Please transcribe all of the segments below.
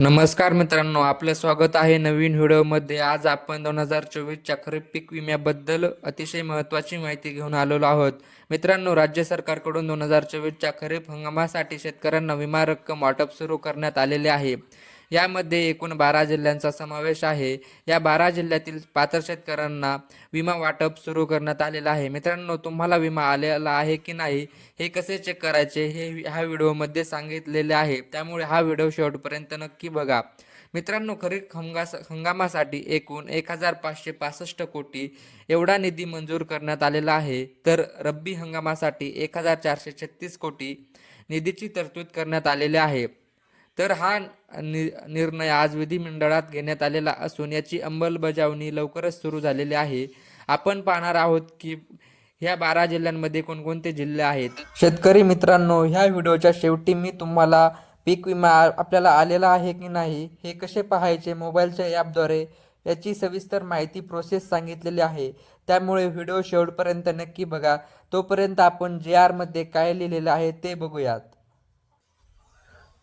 नमस्कार मित्रांनो, आपलं स्वागत आहे नवीन व्हिडिओमध्ये. आज आपण 2024च्या खरीप पीक विम्याबद्दल अतिशय महत्त्वाची माहिती घेऊन आलेलो आहोत. मित्रांनो, राज्य सरकारकडून 2024च्या खरीप हंगामासाठी शेतकऱ्यांना विमा रक्कम वाटप सुरू करण्यात आलेले आहे. यामध्ये एकूण 12 जिल्ह्यांचा समावेश आहे. या 12 जिल्ह्यातील पात्र शेतकऱ्यांना विमा वाटप सुरू करण्यात आलेलं आहे. मित्रांनो, तुम्हाला विमा आलेला आहे की नाही हे कसे चेक करायचे हे ह्या व्हिडिओमध्ये सांगितलेले आहे. त्यामुळे हा व्हिडिओ शेवटपर्यंत नक्की बघा. मित्रांनो, खरीप हंगामासाठी एकूण 1565 कोटी एवढा निधी मंजूर करण्यात आलेला आहे. तर रब्बी हंगामासाठी 1436 कोटी निधीची तरतूद करण्यात आलेली आहे. तर हा निर्णय आज विधिमंडळात घेण्यात आलेला असून याची अंमलबजावणी लवकरच सुरू झालेली आहे. आपण पाहणार आहोत की ह्या 12 जिल्ह्यांमध्ये कोणकोणते जिल्हे आहेत. शेतकरी मित्रांनो, ह्या व्हिडिओच्या शेवटी मी तुम्हाला पीक विमा आपल्याला आलेला आहे की नाही हे कसे पाहायचे मोबाईलच्या ॲपद्वारे याची सविस्तर माहिती प्रोसेस सांगितलेली आहे. त्यामुळे व्हिडिओ शेवटपर्यंत नक्की बघा. तोपर्यंत आपण JR मध्ये काय लिहिलेलं आहे ते बघूयात.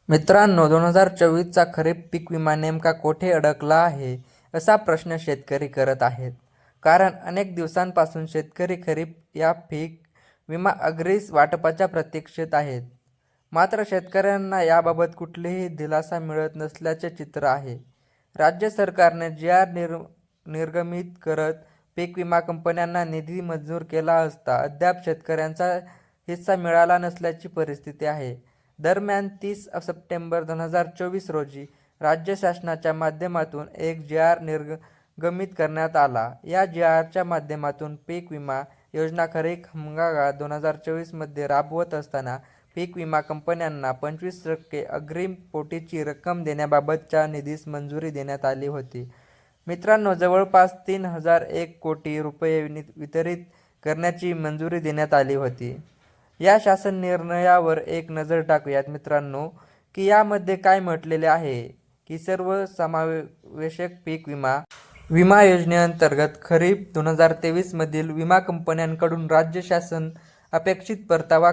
मित्रांनो, 2024चा खरीप पीक विमा नेमका कोठे अडकला आहे असा प्रश्न शेतकरी करत आहेत. कारण अनेक दिवसांपासून शेतकरी खरीप या पीक विमा अग्रिम वाटपाच्या प्रतीक्षेत आहेत. मात्र शेतकऱ्यांना याबाबत कुठलीही दिलासा मिळत नसल्याचे चित्र आहे. राज्य सरकारने निर्गमित करत पीक विमा कंपन्यांना निधी मंजूर केला असता अद्याप शेतकऱ्यांचा हिस्सा मिळाला नसल्याची परिस्थिती आहे. दरम्यान 30 सप्टेंबर 2024 रोजी राज्य शासनाच्या माध्यमातून एक JR निर्गमित करण्यात आला. या JRच्या माध्यमातून पीक विमा योजना खरीप हंगाम 2024 मध्ये राबवत असताना पीक विमा कंपन्यांना 25% अग्रिम पोटीची रक्कम देण्याबाबतच्या निधीस मंजुरी देण्यात आली होती. मित्रांनो, जवळपास 3001 कोटी रुपये वितरित करण्याची मंजुरी देण्यात आली होती. या शासन निर्णयावर एक नजर टाकूयात मित्रांनो, की यामध्ये काय म्हटलेले आहे की सर्वसमावेशक पीक विमा योजनेअंतर्गत खरीप 2023 मधील विमा कंपन्यांकडून राज्य शासन अपेक्षित परतावा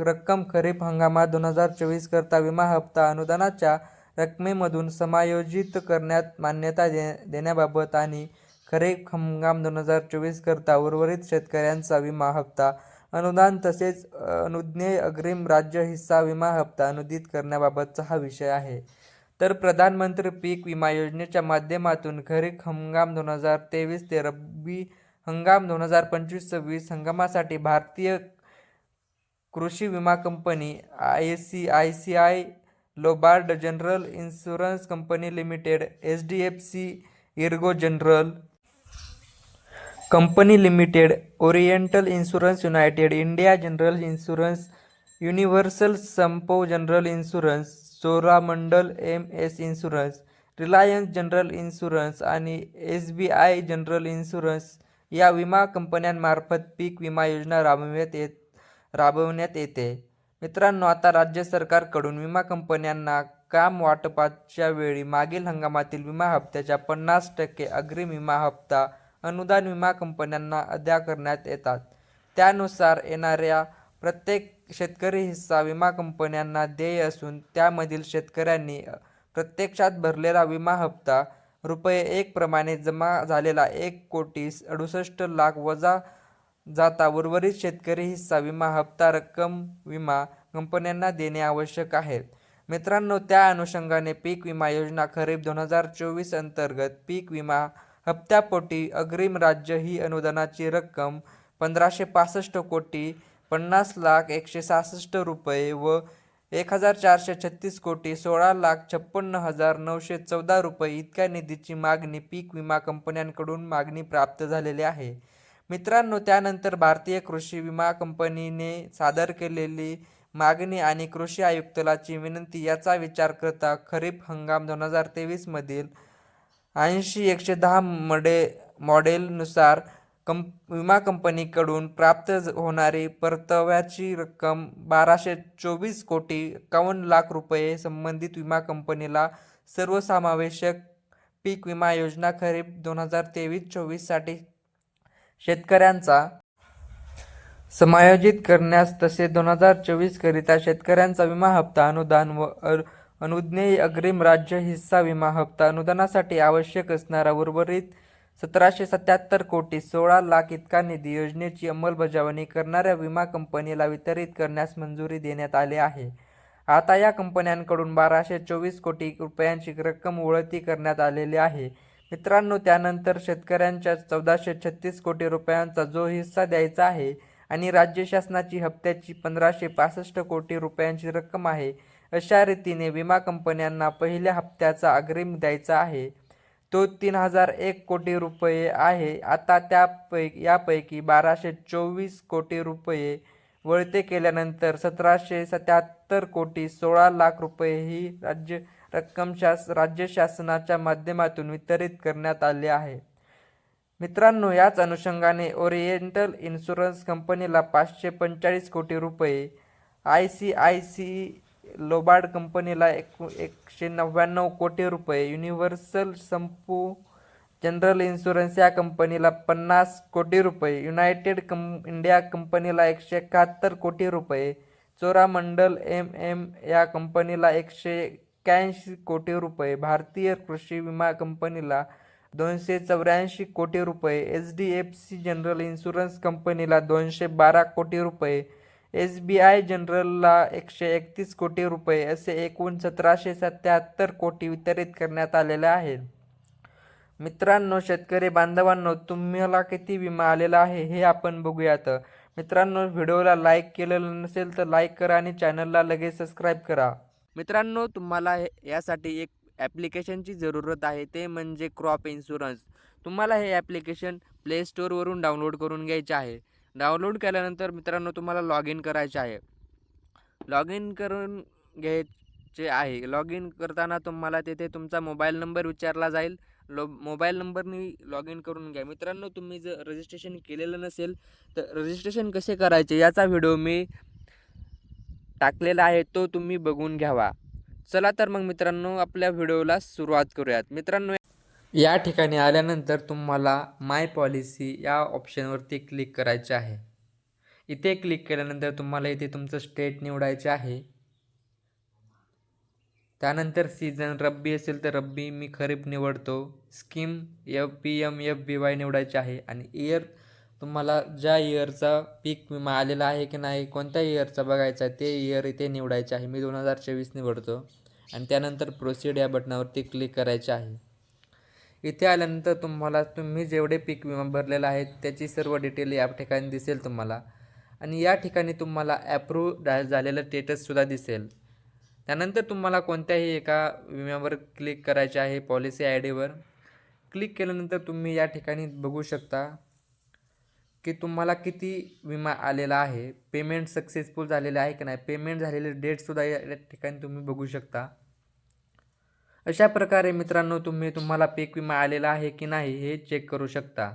रक्कम खरीप हंगामात 2024 करता विमा हप्ता अनुदानाच्या रकमेमधून समायोजित करण्यात मान्यता देण्याबाबत आणि खरीप हंगाम 2024 करता उर्वरित शेतकऱ्यांचा विमा हप्ता अनुदान तसेच अनुज्ञेय अग्रिम राज्य हिस्सा विमा हप्ता अनुदित करण्याबाबतचा हा विषय आहे. तर प्रधानमंत्री पीक विमा योजनेच्या माध्यमातून खरीप हंगाम 2023 ते रब्बी हंगाम 2025-26 हंगामासाठी भारतीय कृषी विमा company ICICI Lombard general insurance company limited, HDFC Ergo general company limited, oriental insurance united India general insurance, universal Sompo general insurance, Cholamandalam MS insurance, Reliance general insurance आणि SBI जनरल इन्शुरन्स या विमा कंपन्यांमार्फत पीक विमा योजना राबवण्यात येते. मित्रांनो, आता राज्य सरकारकडून विमा कंपन्यांना काम वाटपाच्या वेळी मागील हंगामातील विमा हप्त्याच्या 50% अग्रिम विमा हप्ता अनुदान विमा कंपन्यांना अदा करण्यात येतात. त्यानुसार येणाऱ्या प्रत्येक शेतकरी हिस्सा विमा कंपन्यांना देय असून त्यामधील शेतकऱ्यांनी प्रत्यक्षात भरलेला विमा हप्ता ₹1 प्रमाणे जमा झालेला 1,68,00,000 वजा जाता उर्वरित शेतकरी हिस्सा विमा हप्ता रक्कम विमा कंपन्यांना देणे आवश्यक आहे. मित्रांनो, त्या अनुषंगाने पीक विमा योजना खरीप 2024 अंतर्गत पीक विमा हप्त्यापोटी अग्रिम राज्य ही अनुदानाची रक्कम 1565 कोटी 50,166 रुपये व 1436 कोटी 16,56,914 रुपये इतक्या निधीची मागणी पीक विमा कंपन्यांकडून प्राप्त झालेली आहे. मित्रांनो, त्यानंतर भारतीय कृषी विमा कंपनीने सादर केलेली मागणी आणि कृषी आयुक्तालयाची विनंती याचा विचार करता खरीप हंगाम 2023 मधील 80-110 मॉडेलनुसार विमा कंपनीकडून प्राप्त होणारी परताव्याची रक्कम 1,224 कोटी 51,00,000 रुपये संबंधित विमा कंपनीला सर्वसमावेशक पीक विमा योजना खरीप 2023-24 साठी शेतकऱ्यांचा समायोजित करण्यास तसेच 2024 करिता शेतकऱ्यांचा विमा हप्ता अनुदान व अनुज्ञेय अग्रिम राज्य हिस्सा विमा हप्ता अनुदानासाठी आवश्यक असणारा उर्वरित 1777 कोटी 16 लाख इतका निधी योजनेची अंमलबजावणी करणाऱ्या विमा कंपनीला वितरित करण्यास मंजुरी देण्यात आली आहे. आता या कंपन्यांकडून 1224 कोटी रुपयांची रक्कम वळती करण्यात आलेली आहे. मित्रांनो, त्यानंतर शेतकऱ्यांच्या 1436 कोटी रुपयांचा जो हिस्सा द्यायचा आहे आणि राज्य शासनाची हप्त्याची 1565 कोटी रुपयांची रक्कम आहे, अशा रीतीने विमा कंपन्यांना पहिल्या हप्त्याचा अग्रिम द्यायचा आहे. तो 3001 कोटी रुपये आहे. आता यापैकी 1224 कोटी रुपये वळते केल्यानंतर 1777 कोटी 16 लाख रुपये ही रक्कम राज्य शासनाच्या माध्यमातून वितरित करण्यात आली आहे. मित्रांनो, याच अनुषंगाने ओरिएंटल इन्शुरन्स कंपनीला 545 कोटी रुपये, ICICI लोबार्ड कंपनीला 199 कोटी रुपये, युनिव्हर्सल संपू जनरल इन्शुरन्स या कंपनीला 50 कोटी रुपये, युनायटेड इंडिया कंपनीला 171 कोटी रुपये, चोरामंडल MM या कंपनीला 181 कोटी रुपये, भारतीय कृषी विमा कंपनीला 284 कोटी रुपये, HDFC जनरल इन्शुरन्स कंपनीला 212 कोटी रुपये, SBI जनरलला 131 कोटी रुपये असे एकूण 1777 कोटी वितरित करण्यात आलेले आहेत. मित्रांनो, शेतकरी बांधवांनो, तुम्हाला किती विमा आलेला आहे हे आपण बघूयात. मित्रांनो, व्हिडिओला लाईक केलेलं नसेल तर लाईक करा आणि चॅनलला लगेच सबस्क्राईब करा. मित्रांनो, तुम्हाला यासाठी एक ॲप्लिकेशनची जरूरत आहे, ते म्हणजे क्रॉप इन्शुरन्स. तुम्हाला हे ॲप्लिकेशन प्ले स्टोअरवरून डाउनलोड करून घ्यायचे आहे. डाउनलोड केल्यानंतर मित्रांनो, तुम्हाला लॉग इन करायचे आहे. लॉग इन करून घ्यायचे आहे. लॉग इन करताना तुम्हाला तेथे तुमचा मोबाईल नंबर विचारला जाईल. मोबाईल नंबरनी लॉग इन करून घ्या. मित्रांनो, तुम्ही जर रजिस्ट्रेशन केलेलं नसेल तर रजिस्ट्रेशन कसे करायचे याचा व्हिडिओ मी टाकलेला आहे, तो तुम्ही बघून घ्यावा. चला तर मग मित्रांनो, आपल्या व्हिडिओला सुरुवात करूयात. मित्रांनो, या ठिकाणी आल्यानंतर तुम्हाला माय पॉलिसी या ऑप्शनवरती क्लिक करायचे आहे. इथे क्लिक केल्यानंतर तुम्हाला इथे तुमचं स्टेट निवडायचे आहे. त्यानंतर सीझन रब्बी असेल तर रब्बी, मी खरीप निवडतो. स्कीम PMFBY निवडायचे आहे आणि इयर तुम्हाला ज्या इयरचा पीक विमा आलेला आहे की नाही, कोणत्या इयरचा बघायचा आहे ते इयर इथे निवडायचे आहे. मी 2024 निवडतो आणि त्यानंतर प्रोसीड या बटनावरती क्लिक करायचे आहे. इथे आल्यानंतर तुम्ही जेवढे पीक विमा भरलेला आहे त्याची सर्व डिटेल या ठिकाणी दिसेल तुम्हाला आणि या ठिकाणी तुम्हाला ॲप्रूव्ह झालेलं स्टेटससुद्धा दिसेल. त्यानंतर तुम्हाला कोणत्याही एका विम्यावर क्लिक करायचे आहे. पॉलिसी IDवर क्लिक केल्यानंतर तुम्ही या ठिकाणी बघू शकता की तुम्हाला किती विमा आलेला आहे, पेमेंट सक्सेसफुल झालेले आहे की नाही, पेमेंट झालेले डेटसुद्धा या ठिकाणी तुम्ही बघू शकता. अशा प्रकारे मित्रांनो, तुम्हाला पीक विमा आलेला आहे की नाही हे चेक करू शकता.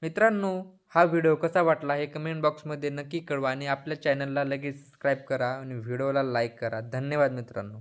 मित्रांनो, हा व्हिडिओ कसा वाटला हे कमेंट बॉक्समध्ये नक्की कळवा आणि आपल्या चॅनलला लगेच सबस्क्राईब करा आणि व्हिडिओला लाईक करा. धन्यवाद मित्रांनो.